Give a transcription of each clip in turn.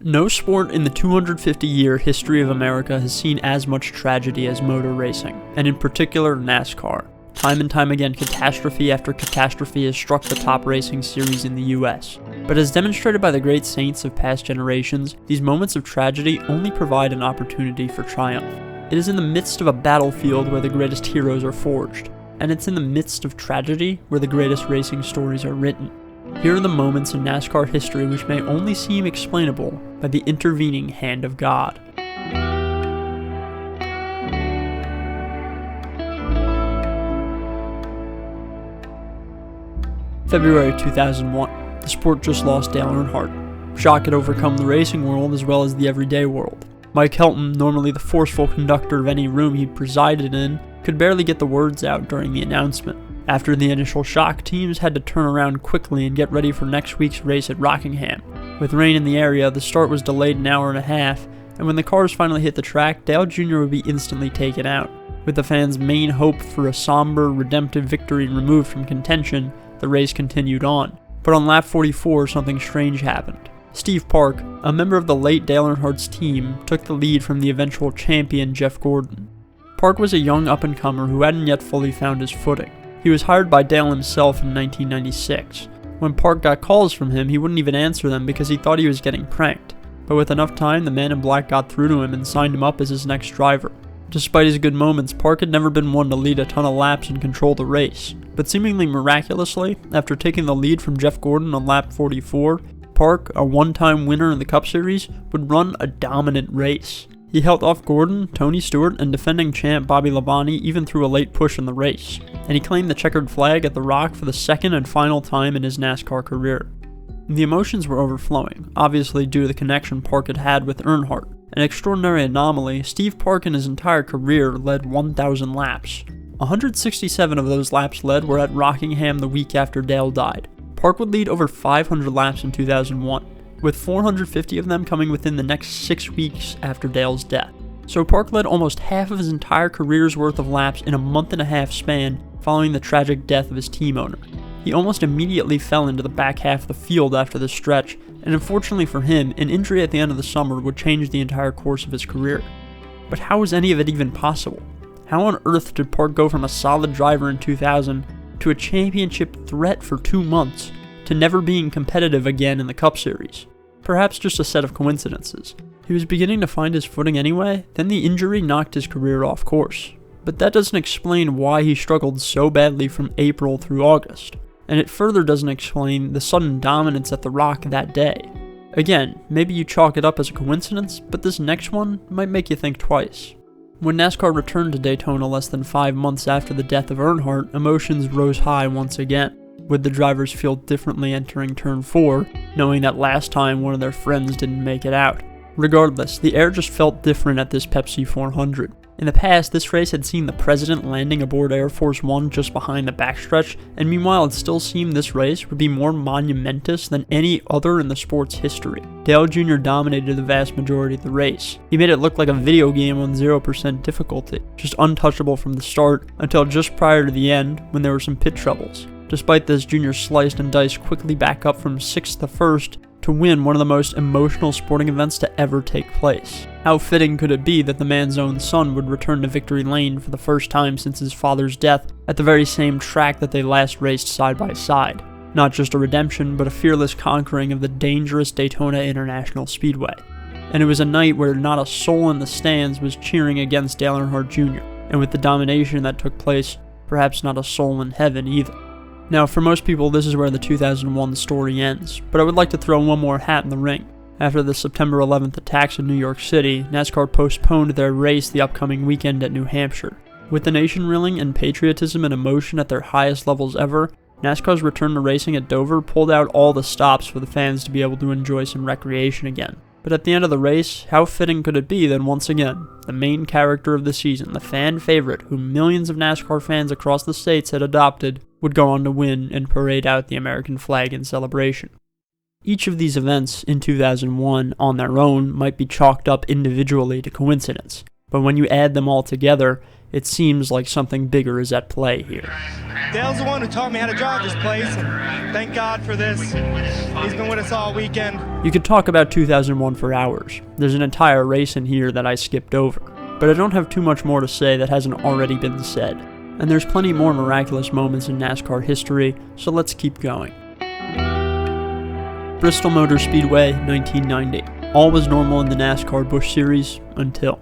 No sport in the 250-year history of America has seen as much tragedy as motor racing, and in particular NASCAR. Time and time again, catastrophe after catastrophe has struck the top racing series in the US. But as demonstrated by the great saints of past generations, these moments of tragedy only provide an opportunity for triumph. It is in the midst of a battlefield where the greatest heroes are forged, and it's in the midst of tragedy where the greatest racing stories are written. Here are the moments in NASCAR history which may only seem explainable by the intervening hand of God. February 2001. The sport just lost Dale Earnhardt. Shock had overcome the racing world as well as the everyday world. Mike Helton, normally the forceful conductor of any room he presided in, could barely get the words out during the announcement. After the initial shock, teams had to turn around quickly and get ready for next week's race at Rockingham. With rain in the area, the start was delayed an hour and a half, and when the cars finally hit the track, Dale Jr. would be instantly taken out. With the fans' main hope for a somber, redemptive victory removed from contention, the race continued on. But on lap 44, something strange happened. Steve Park, a member of the late Dale Earnhardt's team, took the lead from the eventual champion Geoff Gordon. Park was a young up-and-comer who hadn't yet fully found his footing. He was hired by Dale himself in 1996. When Park got calls from him, he wouldn't even answer them because he thought he was getting pranked. But with enough time, the man in black got through to him and signed him up as his next driver. Despite his good moments, Park had never been one to lead a ton of laps and control the race. But seemingly miraculously, after taking the lead from Geoff Gordon on lap 44, Park, a one-time winner in the Cup Series, would run a dominant race. He held off Gordon, Tony Stewart, and defending champ Bobby Labonte even through a late push in the race, and he claimed the checkered flag at the Rock for the second and final time in his NASCAR career. The emotions were overflowing, obviously due to the connection Park had had with Earnhardt. An extraordinary anomaly, Steve Park in his entire career led 1,000 laps. 167 of those laps led were at Rockingham the week after Dale died. Park would lead over 500 laps in 2001. With 450 of them coming within the next 6 weeks after Dale's death. So Park led almost half of his entire career's worth of laps in a month-and-a-half span following the tragic death of his team owner. He almost immediately fell into the back half of the field after this stretch, and unfortunately for him, an injury at the end of the summer would change the entire course of his career. But how was any of it even possible? How on earth did Park go from a solid driver in 2000 to a championship threat for 2 months, to never being competitive again in the Cup Series? Perhaps just a set of coincidences. He was beginning to find his footing anyway, then the injury knocked his career off course. But that doesn't explain why he struggled so badly from April through August. And it further doesn't explain the sudden dominance at the Rock that day. Again, maybe you chalk it up as a coincidence, but this next one might make you think twice. When NASCAR returned to Daytona less than 5 months after the death of Earnhardt, emotions rose high once again. Would the drivers feel differently entering Turn 4, knowing that last time one of their friends didn't make it out? Regardless, the air just felt different at this Pepsi 400. In the past, this race had seen the president landing aboard Air Force One just behind the backstretch, and meanwhile it still seemed this race would be more monumentous than any other in the sport's history. Dale Jr. dominated the vast majority of the race. He made it look like a video game on 0% difficulty, just untouchable from the start until just prior to the end when there were some pit troubles. Despite this, Jr. sliced and diced quickly back up from 6th to 1st to win one of the most emotional sporting events to ever take place. How fitting could it be that the man's own son would return to victory lane for the first time since his father's death at the very same track that they last raced side by side? Not just a redemption, but a fearless conquering of the dangerous Daytona International Speedway. And it was a night where not a soul in the stands was cheering against Dale Earnhardt Jr., and with the domination that took place, perhaps not a soul in heaven either. Now, for most people, this is where the 2001 story ends, but I would like to throw one more hat in the ring. After the September 11th attacks in New York City, NASCAR postponed their race the upcoming weekend at New Hampshire. With the nation reeling and patriotism and emotion at their highest levels ever, NASCAR's return to racing at Dover pulled out all the stops for the fans to be able to enjoy some recreation again. But at the end of the race, how fitting could it be that once again, the main character of the season, the fan favorite who millions of NASCAR fans across the states had adopted, would go on to win and parade out the American flag in celebration. Each of these events in 2001 on their own might be chalked up individually to coincidence, but when you add them all together, it seems like something bigger is at play here. Dale's the one who taught me how to drive this place, and thank God for this. He's been with us all weekend. You could talk about 2001 for hours. There's an entire race in here that I skipped over, but I don't have too much more to say that hasn't already been said. And there's plenty more miraculous moments in NASCAR history, so let's keep going. Bristol Motor Speedway, 1990. All was normal in the NASCAR Busch Series until...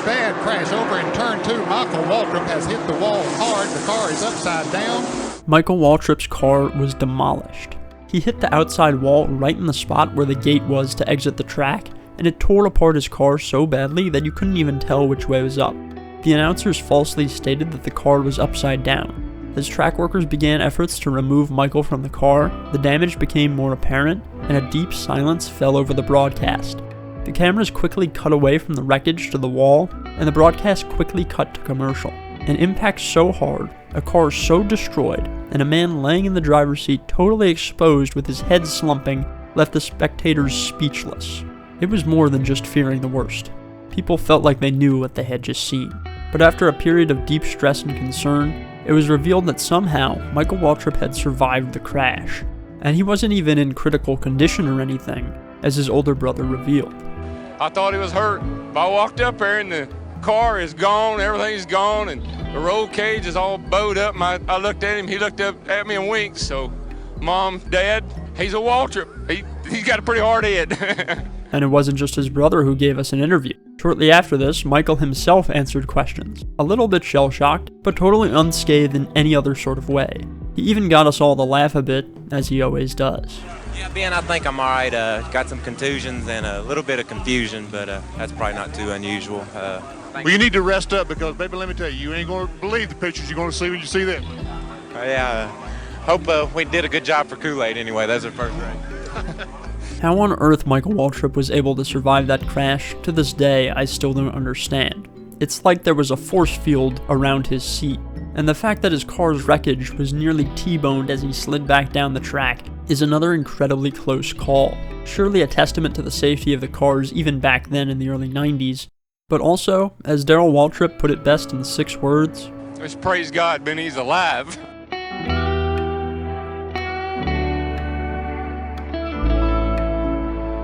Bad crash over in turn 2. Michael Waltrip has hit the wall hard. The car is upside down. Michael Waltrip's car was demolished. He hit the outside wall right in the spot where the gate was to exit the track, and it tore apart his car so badly that you couldn't even tell which way was up. The announcers falsely stated that the car was upside down. As track workers began efforts to remove Michael from the car, the damage became more apparent, and a deep silence fell over the broadcast. The cameras quickly cut away from the wreckage to the wall, and the broadcast quickly cut to commercial. An impact so hard, a car so destroyed, and a man laying in the driver's seat totally exposed with his head slumping left the spectators speechless. It was more than just fearing the worst. People felt like they knew what they had just seen. But after a period of deep stress and concern, it was revealed that somehow Michael Waltrip had survived the crash. And he wasn't even in critical condition or anything, as his older brother revealed. I thought he was hurt. I walked up there and the car is gone, everything's gone, and the roll cage is all bowed up. I looked at him, he looked up at me and winked. So, Mom, Dad, he's a Waltrip. He's got a pretty hard head. And it wasn't just his brother who gave us an interview. Shortly after this, Michael himself answered questions. A little bit shell-shocked, but totally unscathed in any other sort of way. He even got us all to laugh a bit, as he always does. Yeah, Ben, I think I'm all right. Got some contusions and a little bit of confusion, but that's probably not too unusual. Well, you need to rest up because, baby, let me tell you, you ain't going to believe the pictures you're going to see when you see them. Hope we did a good job for Kool-Aid anyway. That's our first race. How on earth Michael Waltrip was able to survive that crash, to this day, I still don't understand. It's like there was a force field around his seat, and the fact that his car's wreckage was nearly T-boned as he slid back down the track is another incredibly close call. Surely a testament to the safety of the cars even back then in the early 90s, but also, as Darrell Waltrip put it best in 6 words, Just praise God, Ben, he's alive.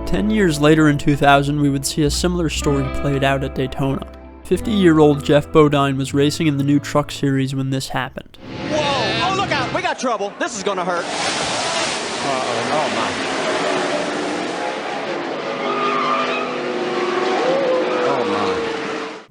10 years later in 2000, we would see a similar story played out at Daytona. 50-year-old Geoff Bodine was racing in the new truck series when this happened. Whoa! Oh, look out! We got trouble. This is gonna hurt. Oh, my.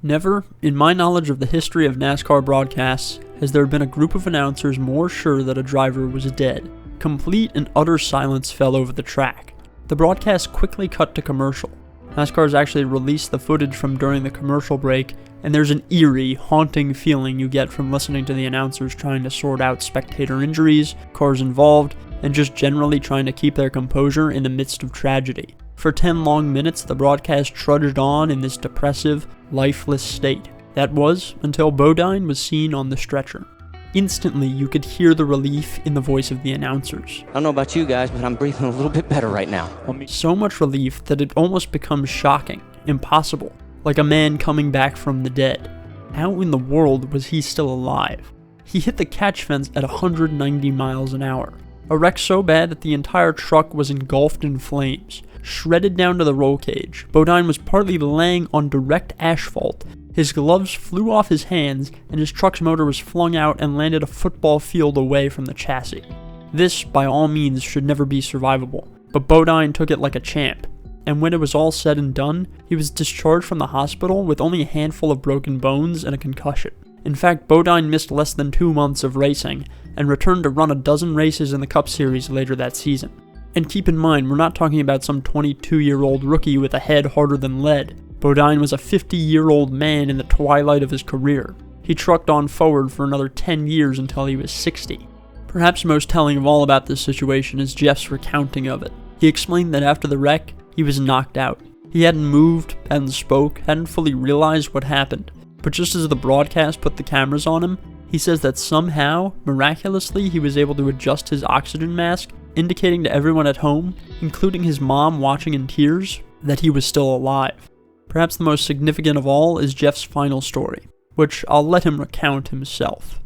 Never, in my knowledge of the history of NASCAR broadcasts, has there been a group of announcers more sure that a driver was dead. Complete and utter silence fell over the track. The broadcast quickly cut to commercial. NASCAR's actually released the footage from during the commercial break, and there's an eerie, haunting feeling you get from listening to the announcers trying to sort out spectator injuries, cars involved, and just generally trying to keep their composure in the midst of tragedy. For 10 long minutes, the broadcast trudged on in this depressive, lifeless state. That was until Bodine was seen on the stretcher. Instantly, you could hear the relief in the voice of the announcers. I don't know about you guys, but I'm breathing a little bit better right now. So much relief that it almost becomes shocking, impossible, like a man coming back from the dead. How in the world was he still alive? He hit the catch fence at 190 miles an hour. A wreck so bad that the entire truck was engulfed in flames, shredded down to the roll cage. Bodine was partly laying on direct asphalt. His gloves flew off his hands, and his truck's motor was flung out and landed a football field away from the chassis. This, by all means, should never be survivable, but Bodine took it like a champ, and when it was all said and done, he was discharged from the hospital with only a handful of broken bones and a concussion. In fact, Bodine missed less than 2 months of racing, and returned to run a dozen races in the Cup Series later that season. And keep in mind, we're not talking about some 22-year-old rookie with a head harder than lead. Bodine was a 50-year-old man in the twilight of his career. He trucked on forward for another 10 years until he was 60. Perhaps most telling of all about this situation is Geoff's recounting of it. He explained that after the wreck, he was knocked out. He hadn't moved, hadn't spoke, hadn't fully realized what happened. But just as the broadcast put the cameras on him, he says that somehow, miraculously, he was able to adjust his oxygen mask, indicating to everyone at home, including his mom watching in tears, that he was still alive. Perhaps the most significant of all is Geoff's final story. which I'll let him recount himself.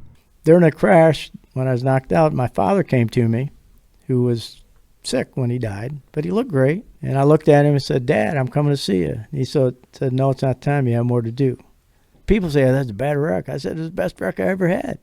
During the crash, when I was knocked out, my father came to me, who was sick when he died, but he looked great. And I looked at him and said, "Dad, I'm coming to see you." And he said, "No, it's not time. You have more to do." People say, "Oh, that's a bad wreck." I said, "It's the best wreck I ever had."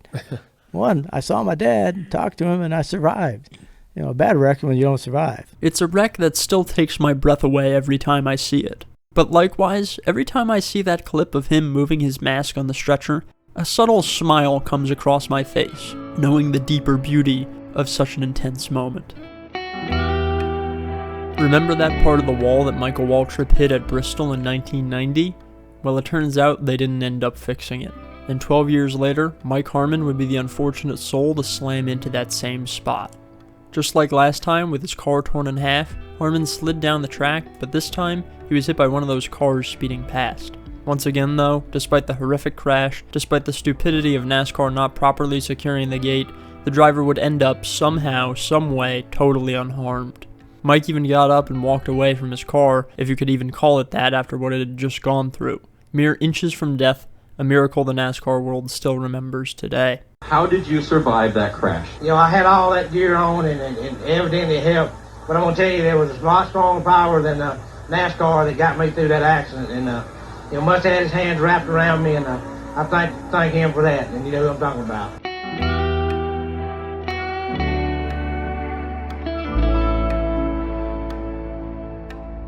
One, I saw my dad, talked to him, and I survived. You know, a bad wreck when you don't survive. It's a wreck that still takes my breath away every time I see it. But likewise, every time I see that clip of him moving his mask on the stretcher, a subtle smile comes across my face, knowing the deeper beauty of such an intense moment. Remember that part of the wall that Michael Waltrip hit at Bristol in 1990? Well, it turns out they didn't end up fixing it. And 12 years later, Mike Harmon would be the unfortunate soul to slam into that same spot. Just like last time, with his car torn in half, Harmon slid down the track, but this time, he was hit by one of those cars speeding past. Once again though, despite the horrific crash, despite the stupidity of NASCAR not properly securing the gate, the driver would end up somehow, someway, totally unharmed. Mike even got up and walked away from his car, if you could even call it that after what it had just gone through. Mere inches from death, a miracle the NASCAR world still remembers today. How did you survive that crash? You know, I had all that gear on and evidently helped, but I'm going to tell you there was a lot stronger power than NASCAR that got me through that accident, and you know, must have had his hands wrapped around me, and I thank him for that, and you know who I'm talking about.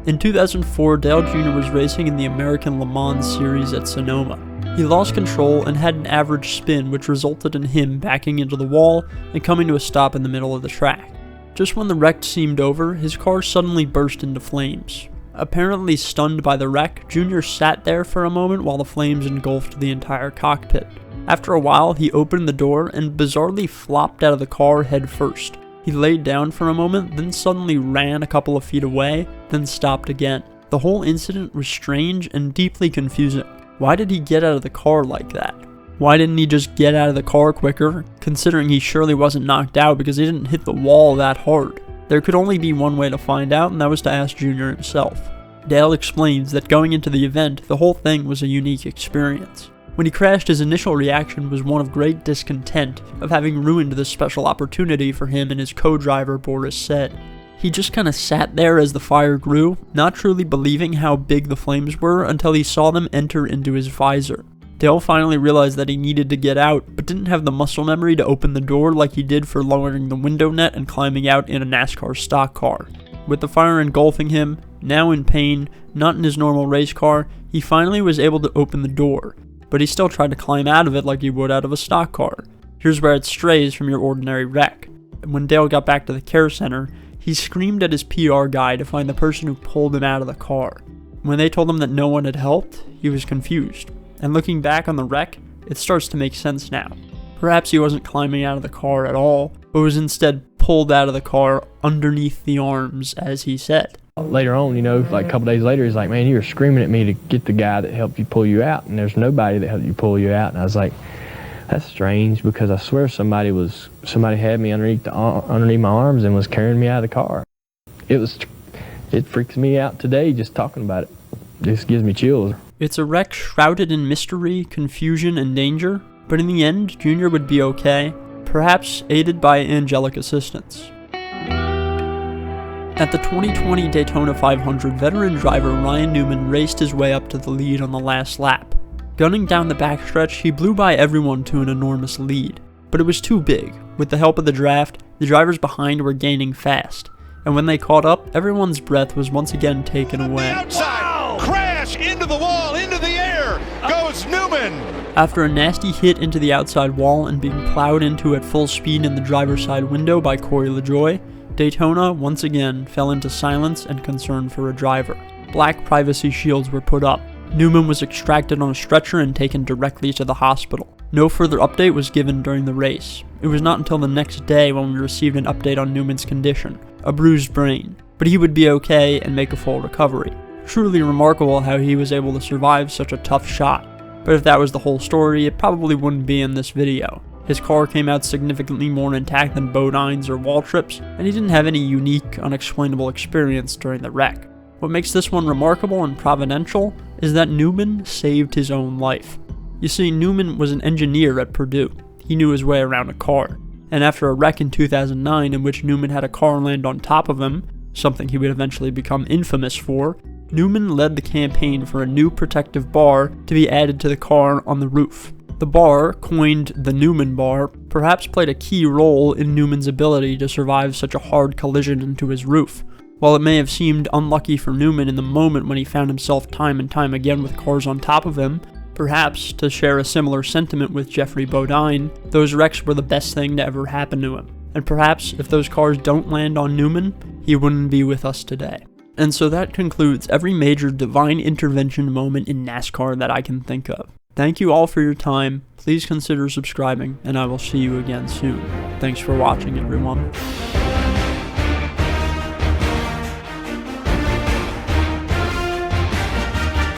In 2004, Dale Jr. was racing in the American Le Mans Series at Sonoma. He lost control and had an average spin, which resulted in him backing into the wall and coming to a stop in the middle of the track. Just when the wreck seemed over, his car suddenly burst into flames. Apparently stunned by the wreck, Jr. sat there for a moment while the flames engulfed the entire cockpit. After a while, he opened the door and bizarrely flopped out of the car head first. He laid down for a moment, then suddenly ran a couple of feet away, then stopped again. The whole incident was strange and deeply confusing. Why did he get out of the car like that? Why didn't he just get out of the car quicker, considering he surely wasn't knocked out because he didn't hit the wall that hard? There could only be one way to find out, and that was to ask Jr. himself. Dale explains that going into the event, the whole thing was a unique experience. When he crashed, his initial reaction was one of great discontent of having ruined this special opportunity for him and his co-driver Boris said. He just kinda sat there as the fire grew, not truly believing how big the flames were until he saw them enter into his visor. Dale finally realized that he needed to get out, but didn't have the muscle memory to open the door like he did for lowering the window net and climbing out in a NASCAR stock car. With the fire engulfing him, now in pain, not in his normal race car, he finally was able to open the door, but he still tried to climb out of it like he would out of a stock car. Here's where it strays from your ordinary wreck. When Dale got back to the care center, he screamed at his PR guy to find the person who pulled him out of the car. When they told him that no one had helped, he was confused. And looking back on the wreck, it starts to make sense now. Perhaps he wasn't climbing out of the car at all, but was instead pulled out of the car underneath the arms, as he said. Later on, you know, like a couple days later, he's like, "Man, you were screaming at me to get the guy that helped you pull you out, and there's nobody that helped you pull you out." And I was like, "That's strange, because I swear somebody had me underneath my arms and was carrying me out of the car." It freaks me out today just talking about it. Just gives me chills. It's a wreck shrouded in mystery, confusion, and danger, but in the end, Jr. would be okay, perhaps aided by angelic assistance. At the 2020 Daytona 500, veteran driver Ryan Newman raced his way up to the lead on the last lap. Gunning down the backstretch, he blew by everyone to an enormous lead, but it was too big. With the help of the draft, the drivers behind were gaining fast, and when they caught up, everyone's breath was once again taken away. Outside, crash into the wall, into the air, goes Newman. After a nasty hit into the outside wall and being plowed into at full speed in the driver's side window by Corey LaJoie, Daytona once again fell into silence and concern for a driver. Black privacy shields were put up. Newman was extracted on a stretcher and taken directly to the hospital. No further update was given during the race. It was not until the next day when we received an update on Newman's condition, a bruised brain, but he would be okay and make a full recovery. Truly remarkable how he was able to survive such a tough shot. But if that was the whole story, it probably wouldn't be in this video. His car came out significantly more intact than Bodine's or Waltrip's, and he didn't have any unique, unexplainable experience during the wreck. What makes this one remarkable and providential is that Newman saved his own life. You see, Newman was an engineer at Purdue. He knew his way around a car. And after a wreck in 2009 in which Newman had a car land on top of him, something he would eventually become infamous for, Newman led the campaign for a new protective bar to be added to the car on the roof. The bar, coined the Newman bar, perhaps played a key role in Newman's ability to survive such a hard collision into his roof. While it may have seemed unlucky for Newman in the moment when he found himself time and time again with cars on top of him, perhaps, to share a similar sentiment with Jeffrey Bodine, those wrecks were the best thing to ever happen to him. And perhaps, if those cars don't land on Newman, he wouldn't be with us today. And so that concludes every major divine intervention moment in NASCAR that I can think of. Thank you all for your time. Please consider subscribing, and I will see you again soon. Thanks for watching, everyone.